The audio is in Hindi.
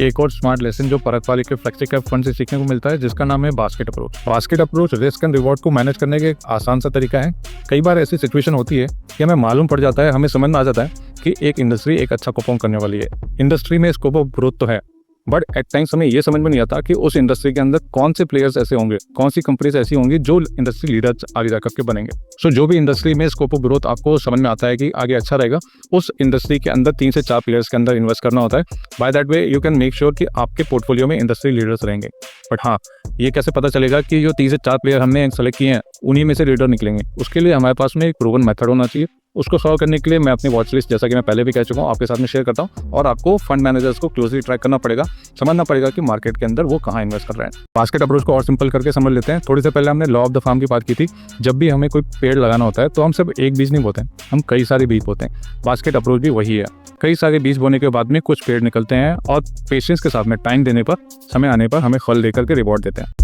एक और स्मार्ट लेसन जो परख वाली के फ्लेक्सी कैप फंड से सीखने को मिलता है, जिसका नाम है basket approach. Basket approach risk and reward को मैनेज करने का एक आसान सा तरीका है। कई बार ऐसी सिचुएशन होती है कि हमें मालूम पड़ जाता है, हमें समझ में आ जाता है कि एक इंडस्ट्री एक अच्छा परफॉर्म करने वाली है, इंडस्ट्री में स्कोप ऑफ ग्रोथ तो है, बट एट टाइम्स हमें ये समझ में नहीं आता कि उस इंडस्ट्री के अंदर कौन से प्लेयर्स ऐसे होंगे, कौन सी कंपनीज ऐसी होंगी जो इंडस्ट्री लीडर्स आगे जाकर के बनेंगे। सो जो भी इंडस्ट्री में स्कोप ऑफ ग्रोथ आपको समझ में आता है कि आगे अच्छा रहेगा, उस इंडस्ट्री के अंदर 3 से 4 प्लेयर्स के अंदर इन्वेस्ट करना होता है। By that way you can make sure कि आपके पोर्टफोलियो में इंडस्ट्री लीडर्स रहेंगे। बट हाँ, ये कैसे पता चलेगा कि जो 3 से 4 प्लेयर हमने सेलेक्ट किए हैं उन्हीं में से लीडर निकलेंगे? उसके लिए हमारे पास में एक प्रूवन मेथड होना चाहिए। उसको सॉल्व करने के लिए मैं अपनी वॉच लिस्ट, जैसा कि मैं पहले भी कह चुका हूँ, आपके साथ में शेयर करता हूँ, और आपको फंड मैनेजर्स को क्लोजली ट्रैक करना पड़ेगा, समझना पड़ेगा कि मार्केट के अंदर वो कहाँ इन्वेस्ट कर रहे हैं। बास्केट अप्रोच को और सिंपल करके समझ लेते हैं। थोड़ी देर पहले हमने लॉ ऑफ द फार्म की बात की थी। जब भी हमें कोई पेड़ लगाना होता है तो हम सिर्फ एक बीज नहीं बोते हैं, हम कई सारे बीज बोते हैं। बास्केट अप्रोच भी वही है। कई सारे बीज बोने के बाद में कुछ पेड़ निकलते हैं और पेशेंस के साथ में टाइम देने पर, समय आने पर हमें फल देकर के रिवॉर्ड देते हैं।